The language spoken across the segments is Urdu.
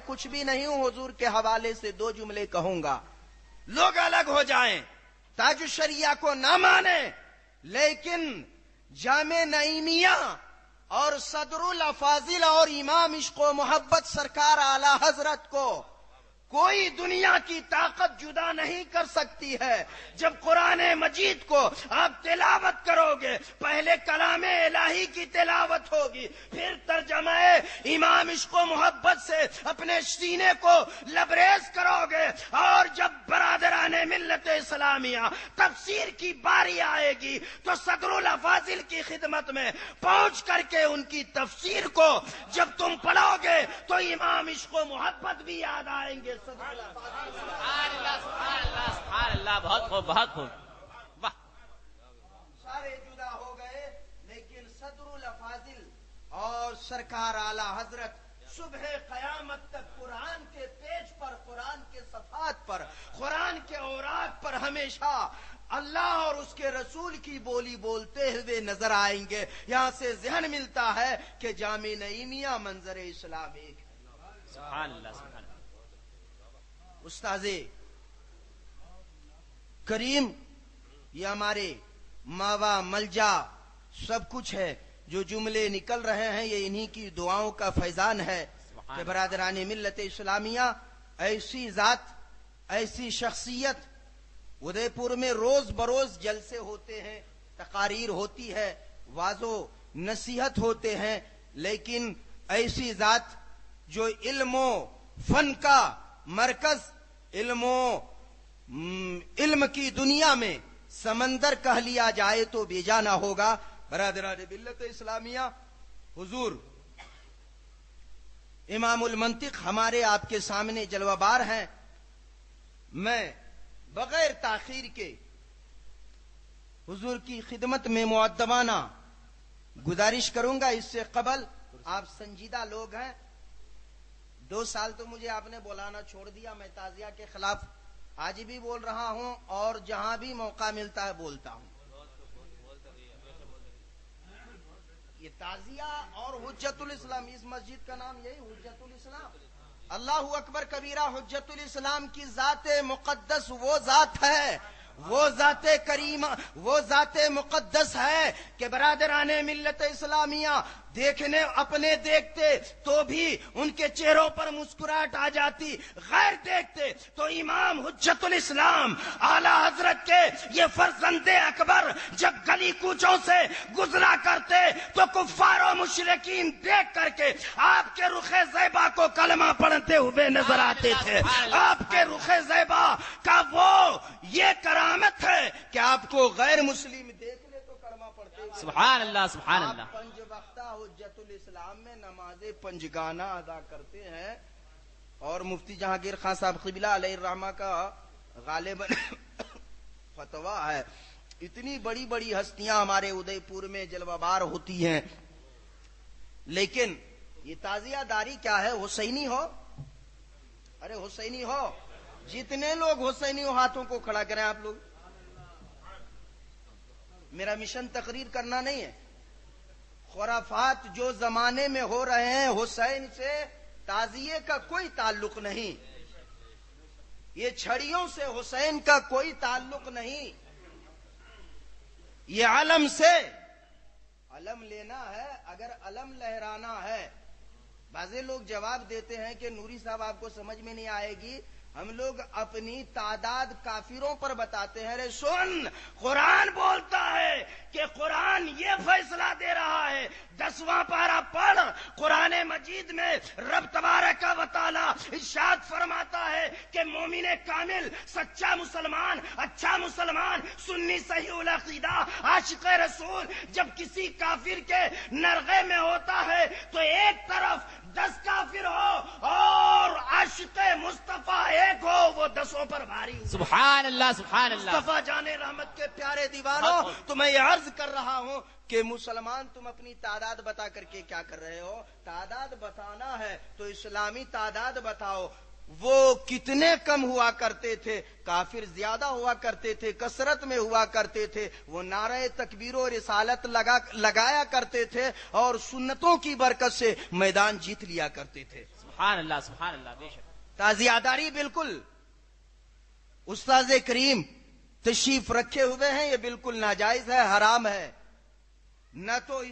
کچھ بھی نہیں ہوں، حضور کے حوالے سے دو جملے کہوں گا. لوگ الگ ہو جائیں، تاج الشریعہ کو نہ مانیں، لیکن جامع نعیمیہ اور صدر الافاضل اور امام عشق و محبت سرکار اعلی حضرت کو کوئی دنیا کی طاقت جدا نہیں کر سکتی ہے. جب قرآن مجید کو آپ تلاوت کرو گے، پہلے کلام الہی کی تلاوت ہوگی، پھر ترجمہ امام عشق و محبت سے اپنے سینے کو لبریز کرو گے، اور جب برادران ملت اسلامیہ تفسیر کی باری آئے گی تو صدر الافاضل کی خدمت میں پہنچ کر کے ان کی تفسیر کو جب تم پڑھو گے تو امام عشق و محبت بھی یاد آئیں گے. سبحان اللہ سبحان اللہ سبحان اللہ. بہت خوب بہت خوب. واہ. سارے جدا ہو گئے، لیکن صدر الافاضل اور سرکار اعلی حضرت صبح قیامت تک قرآن کے پیج پر، قرآن کے صفحات پر، قرآن کے اوراق پر ہمیشہ اللہ اور اس کے رسول کی بولی بولتے ہوئے نظر آئیں گے. یہاں سے ذہن ملتا ہے کہ جامع نعیمیہ منظر اسلام ایک ہے. سبحان اللہ سبحان اللہ. استاذ کریم، یہ ہمارے ماوا ملجا سب کچھ ہے. جو جملے نکل رہے ہیں یہ انہی کی دعاؤں کا فیضان ہے کہ برادران ملت اسلامیہ ایسی ذات، ایسی شخصیت. ادے پور میں روز بروز جلسے ہوتے ہیں، تقاریر ہوتی ہے، واعظ و نصیحت ہوتے ہیں، لیکن ایسی ذات جو علم و فن کا مرکز، علم کی دنیا میں سمندر کہہ لیا جائے تو بے جا نہ ہوگا. برادران ملت اسلامیہ، حضور امام المنطق ہمارے آپ کے سامنے جلوہ بار ہیں. میں بغیر تاخیر کے حضور کی خدمت میں مؤدبانہ گزارش کروں گا. اس سے قبل آپ سنجیدہ لوگ ہیں، 2 سال تو مجھے آپ نے بولانا چھوڑ دیا. میں تعزیہ کے خلاف آج بھی بول رہا ہوں اور جہاں بھی موقع ملتا ہے بولتا ہوں. یہ تعزیہ اور حجت الاسلام، اس مسجد کا نام یہی حجت الاسلام. اللہ اکبر کبیرہ. حجت الاسلام کی ذات مقدس وہ ذات ہے، وہ ذات کریمہ، وہ ذات مقدس ہے کہ برادران ملت اسلامیہ دیکھنے اپنے دیکھتے تو بھی ان کے چہروں پر مسکراہٹ آ جاتی، غیر دیکھتے تو امام حجت الاسلام اعلی حضرت کے یہ فرزند اکبر جب گلی کوچوں سے گزرا کرتے تو کفار و مشرکین دیکھ کر کے آپ کے رخ زیبا کو کلمہ پڑھتے ہوئے نظر آتے تھے. آپ کے رخ زیبا کا وہ یہ کرامت ہے کہ آپ کو غیر مسلم دیکھ لے تو کلمہ پڑھتے ہوئے. سبحان اللہ سبحان اللہ. پنج وقتہ حجت الاسلام میں نماز پنجگانہ ادا کرتے ہیں، اور مفتی جہانگیر خان صاحب قبلہ علیہ الرحمہ کا غالباً فتویٰ ہے. اتنی بڑی بڑی ہستیاں ہمارے ادے پور میں جلوہ بار ہوتی ہیں، لیکن یہ تعزیہ داری کیا ہے؟ حسینی ہو، ارے حسینی ہو. جتنے لوگ حسینی ہو ہاتھوں کو کھڑا کریں. آپ لوگ، میرا مشن تقریر کرنا نہیں ہے. خرافات جو زمانے میں ہو رہے ہیں حسین سے تعزیے کا کوئی تعلق نہیں. یہ چھڑیوں سے حسین کا کوئی تعلق نہیں. یہ علم سے علم لینا ہے. اگر علم لہرانا ہے، بعض لوگ جواب دیتے ہیں کہ نوری صاحب آپ کو سمجھ میں نہیں آئے گی، ہم لوگ اپنی تعداد کافروں پر بتاتے ہیں. رے سن، قرآن بولتا ہے کہ قرآن یہ فیصلہ دے رہا ہے. 10واں پارہ پڑھ. قرآن مجید میں رب تبارک و تعالی ارشاد فرماتا ہے کہ مومن کامل، سچا مسلمان، اچھا مسلمان، سنی صحیح العقیدہ، عاشق رسول جب کسی کافر کے نرغے میں ہوتا ہے تو ایک طرف 10 کافر ہو اور عاشق مصطفیٰ ایک ہو، وہ 10 پر بھاری. سبحان اللہ سبحان اللہ. مصطفیٰ جان رحمت کے پیارے دیوانوں، تو میں یہ عرض کر رہا ہوں کہ مسلمان تم اپنی تعداد بتا کر کے کیا کر رہے ہو؟ تعداد بتانا ہے تو اسلامی تعداد بتاؤ. وہ کتنے کم ہوا کرتے تھے؟ کافر زیادہ ہوا کرتے تھے، کثرت میں ہوا کرتے تھے. وہ نعرہ تکبیر و رسالت لگایا کرتے تھے اور سنتوں کی برکت سے میدان جیت لیا کرتے تھے. سبحان اللہ بے شک. تعزیہ داری بالکل استاذ کریم تشریف رکھے ہوئے ہیں، یہ بالکل ناجائز ہے، حرام ہے. نہ تو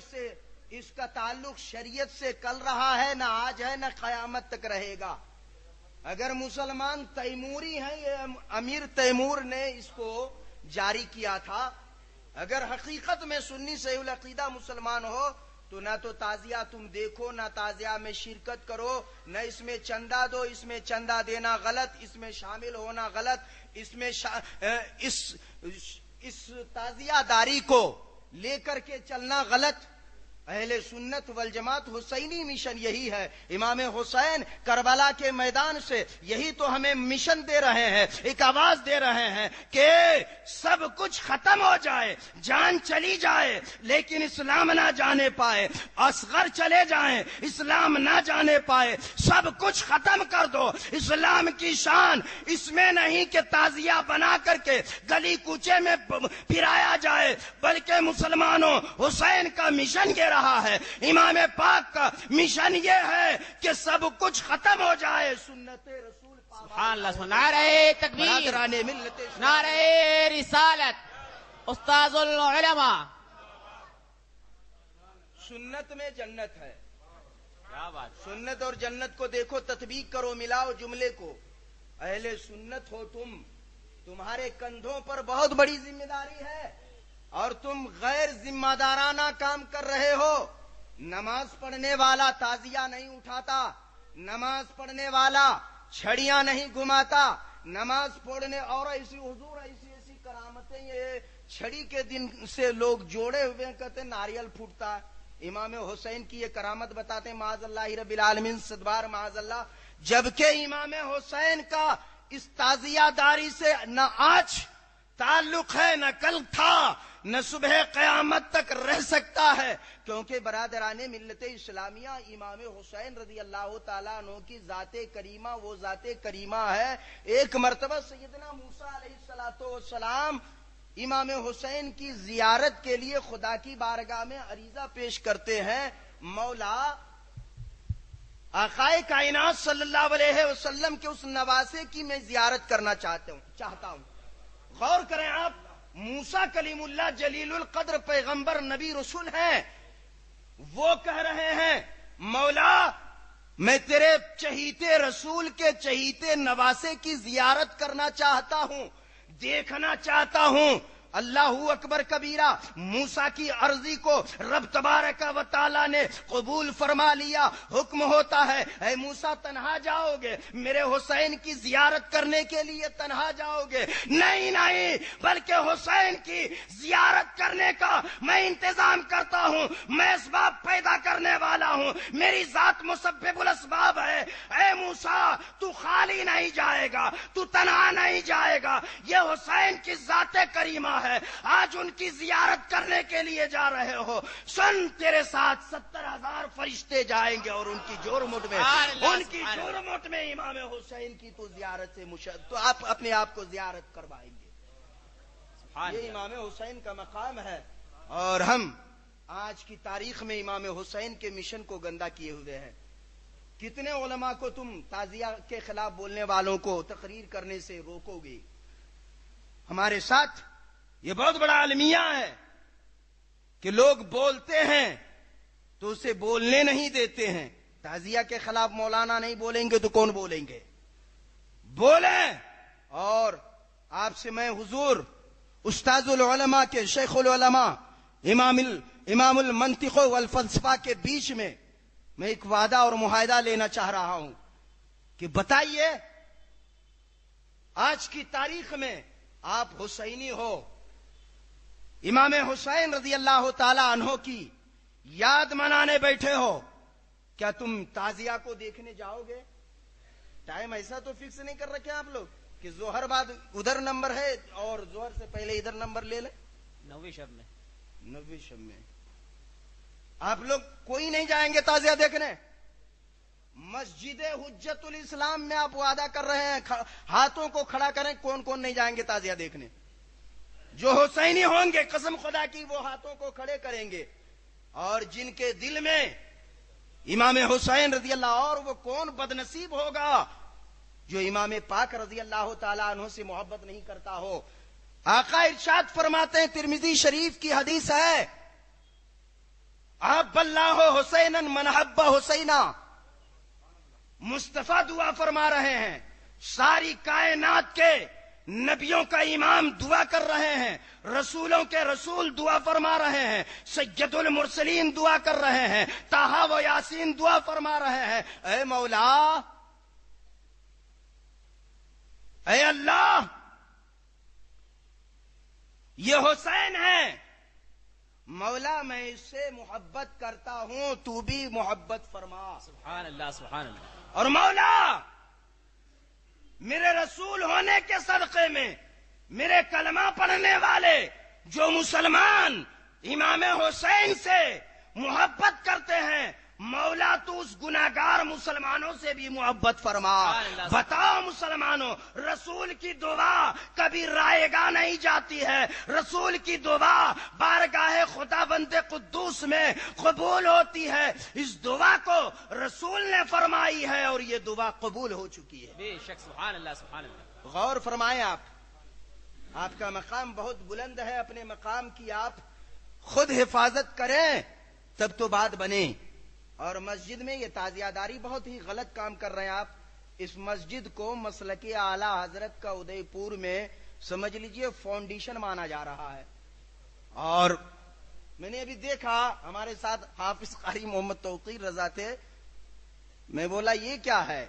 اس کا تعلق شریعت سے کل رہا ہے، نہ آج ہے، نہ قیامت تک رہے گا. اگر مسلمان تیموری ہیں، یہ امیر تیمور نے اس کو جاری کیا تھا. اگر حقیقت میں سنی صحیح العقیدہ مسلمان ہو تو نہ تو تعزیہ تم دیکھو، نہ تعزیہ میں شرکت کرو، نہ اس میں چندہ دو. اس میں چندہ دینا غلط، اس میں شامل ہونا غلط. اس میں اس تعزیہ داری کو لے کر کے چلنا غلط. اہل سنت والجماعت حسینی مشن یہی ہے. امام حسین کربلا کے میدان سے یہی تو ہمیں مشن دے رہے ہیں، ایک آواز دے رہے ہیں کہ سب کچھ ختم ہو جائے، جان چلی جائے لیکن اسلام نہ جانے پائے، اصغر چلے جائیں اسلام نہ جانے پائے، سب کچھ ختم کر دو. اسلام کی شان اس میں نہیں کہ تعزیہ بنا کر کے گلی کوچے میں پھرایا جائے، بلکہ مسلمانوں حسین کا مشن یہ رہا ہے، امام پاک کا مشن یہ ہے کہ سب کچھ ختم ہو جائے. سنت رسول سبحان اللہ. نعرہ تکبیر، برادران ملت نعرہ رسالت، استاذ العلماء. سنت میں جنت ہے. کیا بات. سنت اور جنت کو دیکھو، تطبیق کرو، ملاؤ جملے کو. اہل سنت ہو تمہارے کندھوں پر بہت بڑی ذمہ داری ہے اور تم غیر ذمہ دارانہ کام کر رہے ہو. نماز پڑھنے والا تعزیہ نہیں اٹھاتا، نماز پڑھنے والا چھڑیاں نہیں گھماتا، نماز پڑھنے اور ایسی حضور ایسی کرامتیں یہ چھڑی کے دن سے لوگ جوڑے ہوئے ہیں، کہتے ہیں ناریل پھوٹتا ہے. امام حسین کی یہ کرامت بتاتے ہیں معاذ اللہ رب العالمین، صدبار معاذ اللہ. جبکہ امام حسین کا اس تعزیہ داری سے نہ آج تعلق ہے، نہ کل تھا، نہ صبح قیامت تک رہ سکتا ہے. کیونکہ برادران ملت اسلامیہ امام حسین رضی اللہ تعالیٰ عنہ کی ذات کریمہ وہ ذات کریمہ ہے. ایک مرتبہ سیدنا موسیٰ علیہ السلام امام حسین کی زیارت کے لیے خدا کی بارگاہ میں عریضہ پیش کرتے ہیں، مولا آقائے کائنات صلی اللہ علیہ وسلم کے اس نواسے کی میں زیارت کرنا چاہتا ہوں. غور کریں آپ، موسیٰ کلیم اللہ جلیل القدر پیغمبر نبی رسول ہیں، وہ کہہ رہے ہیں مولا میں تیرے چہیتے رسول کے چہیتے نواسے کی زیارت کرنا چاہتا ہوں، دیکھنا چاہتا ہوں. اللہ اکبر کبیرہ. موسیٰ کی عرضی کو رب تبارک و تعالیٰ نے قبول فرما لیا. حکم ہوتا ہے اے موسیٰ تنہا جاؤ گے میرے حسین کی زیارت کرنے کے لیے؟ تنہا جاؤ گے؟ نہیں، بلکہ حسین کی زیارت کرنے کا میں انتظام کرتا ہوں، میں اسباب پیدا کرنے والا ہوں، میری ذات مسبب الاسباب ہے. اے موسیٰ تو خالی نہیں جائے گا، تو تنہا نہیں جائے گا، یہ حسین کی ذات کریمہ ہے، آج ان کی زیارت کرنے کے لیے جا رہے ہو. سن تیرے ساتھ 70,000 فرشتے جائیں گے اور ان کی جوڑ مٹ میں امام حسین کی تو زیارت سے تو آپ اپنے آپ کو زیارت کروائیں گے. یہ امام حسین کا مقام ہے اور ہم آج کی تاریخ میں امام حسین کے مشن کو گندا کیے ہوئے ہیں. کتنے علماء کو تم تعزیہ کے خلاف بولنے والوں کو تقریر کرنے سے روکو گے؟ ہمارے ساتھ یہ بہت بڑا المیہ ہے کہ لوگ بولتے ہیں تو اسے بولنے نہیں دیتے ہیں. تعزیہ کے خلاف مولانا نہیں بولیں گے تو کون بولیں گے؟ بولیں. اور آپ سے میں حضور استاذ العلماء کے شیخ العلماء امام المنطق والفلسفہ کے بیچ میں ایک وعدہ اور معاہدہ لینا چاہ رہا ہوں کہ بتائیے آج کی تاریخ میں آپ حسینی ہو، امام حسین رضی اللہ تعالی عنہ کی یاد منانے بیٹھے ہو، کیا تم تعزیہ کو دیکھنے جاؤ گے؟ ٹائم ایسا تو فکس نہیں کر رکھے آپ لوگ کہ ظہر بعد ادھر نمبر ہے اور ظہر سے پہلے ادھر نمبر لے لیں. 90 شب میں آپ لوگ کوئی نہیں جائیں گے تعزیہ دیکھنے؟ مسجد حجت الاسلام میں آپ وعدہ کر رہے ہیں، ہاتھوں کو کھڑا کریں کون کون نہیں جائیں گے تعزیہ دیکھنے؟ جو حسینی ہوں گے قسم خدا کی وہ ہاتھوں کو کھڑے کریں گے. اور جن کے دل میں امام حسین رضی اللہ، اور وہ کون بدنصیب ہوگا جو امام پاک رضی اللہ تعالیٰ عنہ سے محبت نہیں کرتا ہو. آقا ارشاد فرماتے ہیں، ترمذی شریف کی حدیث ہے، احب اللہ حسینا من حب حسینا. مصطفیٰ دعا فرما رہے ہیں، ساری کائنات کے نبیوں کا امام دعا کر رہے ہیں، رسولوں کے رسول دعا فرما رہے ہیں، سید المرسلین دعا کر رہے ہیں، طٰہٰ و یاسین دعا فرما رہے ہیں، اے مولا، اے اللہ، یہ حسین ہے، مولا میں اس سے محبت کرتا ہوں، تو بھی محبت فرما. سبحان اللہ سبحان اللہ. اور مولا، میرے رسول ہونے کے صدقے میں میرے کلمہ پڑھنے والے جو مسلمان امام حسین سے محبت کرتے ہیں، مولا تو اس گناہگار مسلمانوں سے بھی محبت فرما. بتاؤ مسلمانوں، رسول کی دعا کبھی رائے گاہ نہیں جاتی ہے، رسول کی دعا بارگاہ خداوند قدوس میں قبول ہوتی ہے. اس دعا کو رسول نے فرمائی ہے اور یہ دعا قبول ہو چکی ہے. بے شک. سبحان اللہ سبحان اللہ. غور فرمائیں، آپ کا مقام بہت بلند ہے، اپنے مقام کی آپ خود حفاظت کریں تب تو بات بنے. اور مسجد میں یہ تعزیہ داری بہت ہی غلط کام کر رہے ہیں آپ. اس مسجد کو مسلک اعلی حضرت کا ادے پور میں سمجھ لیجئے فاؤنڈیشن مانا جا رہا ہے. اور میں نے ابھی دیکھا، ہمارے ساتھ حافظ قاری محمد توقیر رضا تھے، میں بولا یہ کیا ہے؟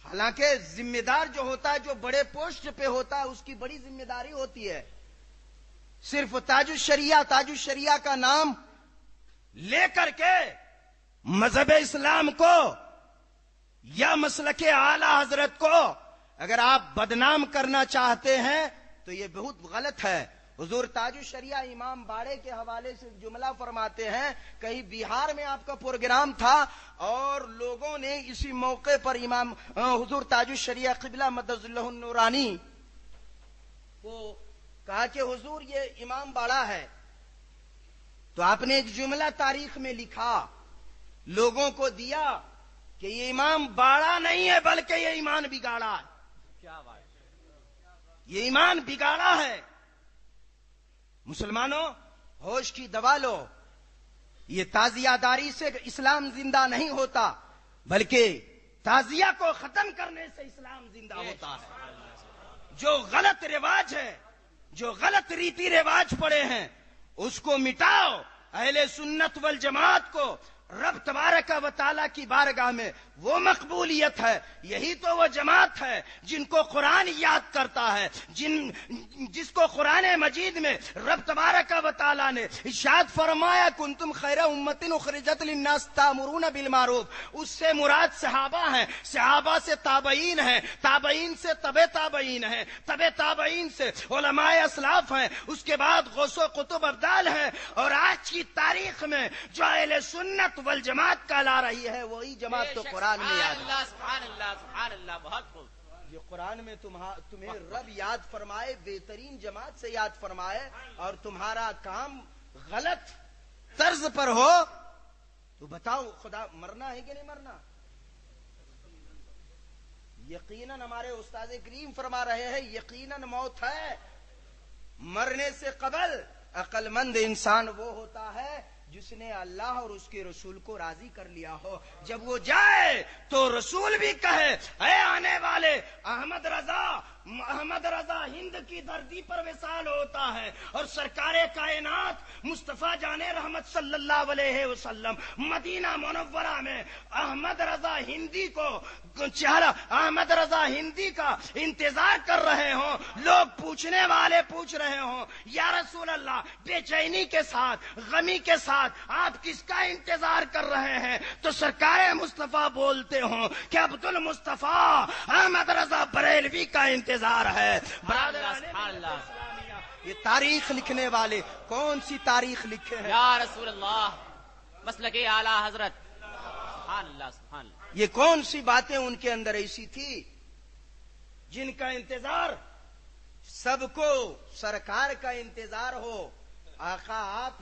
حالانکہ ذمہ دار جو ہوتا ہے، جو بڑے پوسٹ پہ ہوتا ہے، اس کی بڑی ذمہ داری ہوتی ہے. صرف تاج الشریعہ کا نام لے کر کے مذہب اسلام کو یا مسلک اعلی حضرت کو اگر آپ بدنام کرنا چاہتے ہیں تو یہ بہت غلط ہے. حضور تاج الشریعہ امام باڑے کے حوالے سے جملہ فرماتے ہیں، کہیں بہار میں آپ کا پروگرام تھا اور لوگوں نے اسی موقع پر امام حضور تاج الشریعہ قبلہ مدد اللہ النورانی کو کہا کہ حضور یہ امام باڑا ہے. تو آپ نے ایک جملہ تاریخ میں لکھا، لوگوں کو دیا کہ یہ امام باڑا نہیں ہے بلکہ یہ ایمان بگاڑا ہے. کیا بات. یہ ایمان بگاڑا ہے. مسلمانوں، ہوش کی دوا لو. یہ تعزیہ داری سے اسلام زندہ نہیں ہوتا، بلکہ تعزیہ کو ختم کرنے سے اسلام زندہ ہوتا ہے. جو غلط رواج ہے، جو غلط ریتی رواج پڑے ہیں، اس کو مٹاؤ. اہل سنت والجماعت کو رب تبارک و تعالیٰ کی بارگاہ میں وہ مقبولیت ہے، یہی تو وہ جماعت ہے جن کو قرآن یاد کرتا ہے، جس کو قرآن مجید میں رب تبارک و تعالیٰ نے ارشاد فرمایا کنتم خیر امت اخرجت للناس تأمرون بالمعروف. اس سے مراد صحابہ ہیں، صحابہ سے تابعین ہیں، تابعین سے تبع تابعین ہیں، تبع تابعین سے علماء اسلاف ہیں، اس کے بعد غوث و قطب ابدال ہیں. اور آج کی تاریخ میں جو اہل سنت والجماعت کا لا رہی ہے وہی جماعت تو قرآن میں یاد ہے. سبحان اللہ سبحان اللہ. بہت خوب. جو قرآن میں تمہیں رب یاد فرمائے، بہترین جماعت سے یاد فرمائے، اور تمہارا کام غلط طرز پر ہو تو بتاؤ خدا مرنا ہے کہ نہیں مرنا؟ یقیناً ہمارے استاد کریم فرما رہے ہیں یقیناً موت ہے. مرنے سے قبل عقل مند انسان وہ ہوتا ہے جس نے اللہ اور اس کے رسول کو راضی کر لیا ہو. جب وہ جائے تو رسول بھی کہے اے آنے والے احمد رضا ہند کی دھرتی پر وصال ہوتا ہے. اور سرکار کائنات مصطفیٰ جان رحمت صلی اللہ علیہ وسلم مدینہ منورہ میں احمد رضا ہندی کا انتظار کر رہے ہوں. لوگ پوچھنے والے پوچھ رہے ہوں یا رسول اللہ، بے چینی کے ساتھ، غمی کے ساتھ آپ کس کا انتظار کر رہے ہیں؟ تو سرکار مصطفیٰ بولتے ہوں کہ عبد المصطفیٰ احمد رضا بریلوی کا انتظار ہے. یہ تاریخ لکھنے والے کون سی تاریخ لکھے ہیں؟ یا رسول اللہ، مسلک اعلی حضرت. سبحان اللہ سبحان اللہ. یہ کون سی باتیں ان کے اندر ایسی تھی جن کا انتظار سب کو سرکار کا انتظار ہو. آقا آپ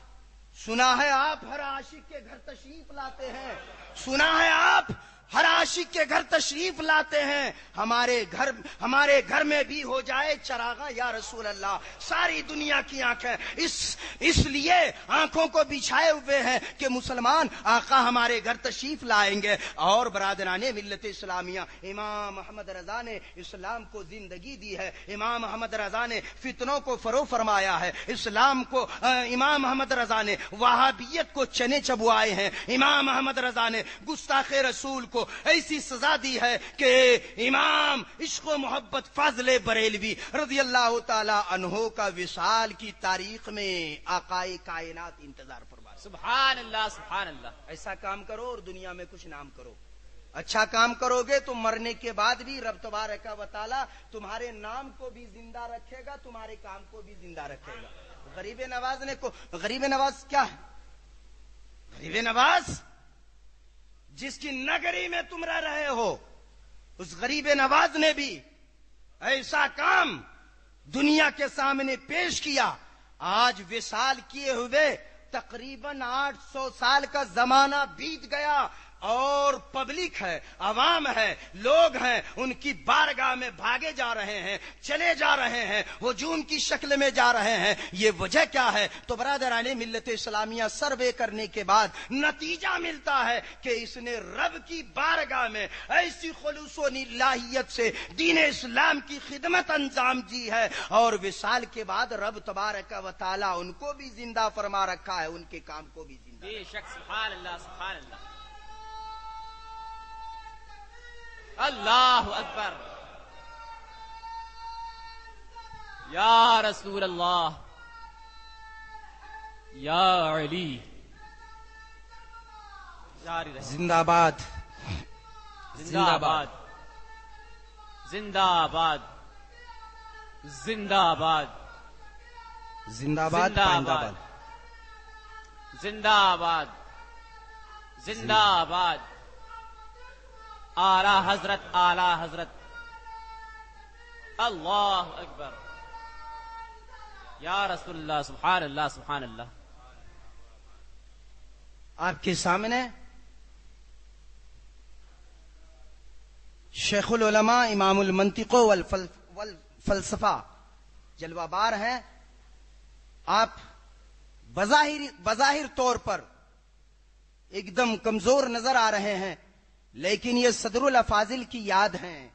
سنا ہے آپ ہر عاشق کے گھر تشریف لاتے ہیں، سنا ہے آپ ہر عاشق کے گھر تشریف لاتے ہیں، ہمارے گھر میں بھی ہو جائے چراغاں یا رسول اللہ۔ ساری دنیا کی آنکھیں اس لیے آنکھوں کو بچھائے ہوئے ہیں کہ مسلمان آقا ہمارے گھر تشریف لائیں گے۔ اور برادران ملت اسلامیہ، امام احمد رضا نے اسلام کو زندگی دی ہے، امام احمد رضا نے فتنوں کو فروغ فرمایا ہے، اسلام کو امام احمد رضا نے وہابیت کو چنے چبوائے ہیں، امام احمد رضا نے گستاخ رسول کو ایسی سزا دی ہے کہ امام عشق و محبت فاضل بریلوی رضی اللہ تعالی عنہ کا وصال کی تاریخ میں آقائے کائنات انتظار فرما۔ سبحان اللہ سبحان اللہ۔ ایسا کام کرو اور دنیا میں کچھ نام کرو، اچھا کام کرو گے تو مرنے کے بعد بھی رب تبارک و تعالی تمہارے نام کو بھی زندہ رکھے گا، تمہارے کام کو بھی زندہ رکھے گا۔ غریب نواز کیا ہے؟ غریب نواز جس کی نگری میں تم رہ رہے ہو، اس غریب نواز نے بھی ایسا کام دنیا کے سامنے پیش کیا۔ آج وصال کیے ہوئے تقریباً 800 سال کا زمانہ بیت گیا، اور پبلک ہے، عوام ہے، لوگ ہیں، ان کی بارگاہ میں بھاگے جا رہے ہیں، چلے جا رہے ہیں، ہجوم کی شکل میں جا رہے ہیں۔ یہ وجہ کیا ہے؟ تو برادران ملت اسلامیہ سروے کرنے کے بعد نتیجہ ملتا ہے کہ اس نے رب کی بارگاہ میں ایسی خلوص و الہیت سے دین اسلام کی خدمت انجام دی ہے، اور وصال کے بعد رب تبارک و تعالی ان کو بھی زندہ فرما رکھا ہے، ان کے کام کو بھی زندہ۔ بے شک سبحان اللہ سبحان اللہ۔ اللہ اکبر، یا رسول اللہ، یا علی، جاری رہے۔ زندہ باد، زندہ باد، زندہ باد، زندہ باد، زندہ باد، پائندہ باد، زندہ باد، زندہ باد، اعلی حضرت، اعلی حضرت، اللہ اکبر، یا رسول اللہ، سبحان اللہ سبحان اللہ۔ آپ کے سامنے شیخ العلماء امام المنطق والفلسفہ جلوہ بار ہیں۔ آپ بظاہر طور پر ایک دم کمزور نظر آ رہے ہیں، لیکن یہ صدر الافاضل کی یاد ہیں،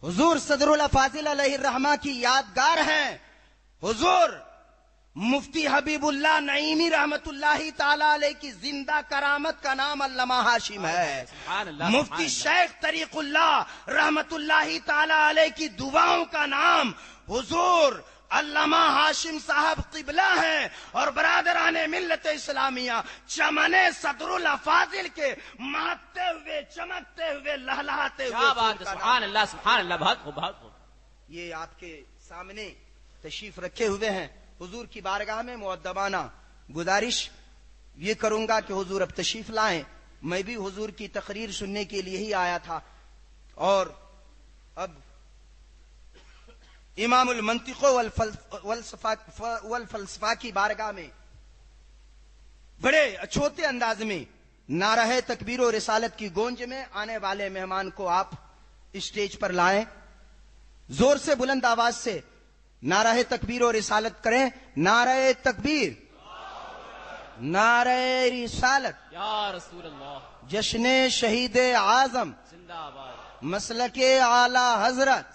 حضور صدر الافاضل علیہ الرحمہ کی یادگار ہیں۔ حضور مفتی حبیب اللہ نعیمی رحمت اللہ تعالی علیہ کی زندہ کرامت کا نام علامہ ہاشم ہے۔ مفتی شیخ طریق اللہ رحمت اللہ تعالی علیہ کی دعاؤں کا نام حضور علامہ ہاشم صاحب قبلہ ہیں۔ اور برادران ملت اسلامیہ چمن صدر الافاضل کے مہکتے ہوئے، چمکتے ہوئے، لہلہاتے ہوئے، کیا بات ہے، سبحان اللہ سبحان اللہ، بہت خوب بہت خوب۔ یہ آپ کے سامنے تشریف رکھے ہوئے ہیں۔ حضور کی بارگاہ میں مؤدبانہ گزارش یہ کروں گا کہ حضور اب تشریف لائیں۔ میں بھی حضور کی تقریر سننے کے لیے ہی آیا تھا، اور اب امام المنطق والفلسفہ کی بارگاہ میں بڑے اچھوتے انداز میں نعرہ تکبیر و رسالت کی گونج میں آنے والے مہمان کو آپ اسٹیج پر لائیں، زور سے بلند آواز سے نعرہ تکبیر و رسالت کریں۔ نعرہ تکبیر، نعرہ رسالت، یا رسول اللہ، جشن شہید اعظم، زندہ باد، مسلک اعلی حضرت۔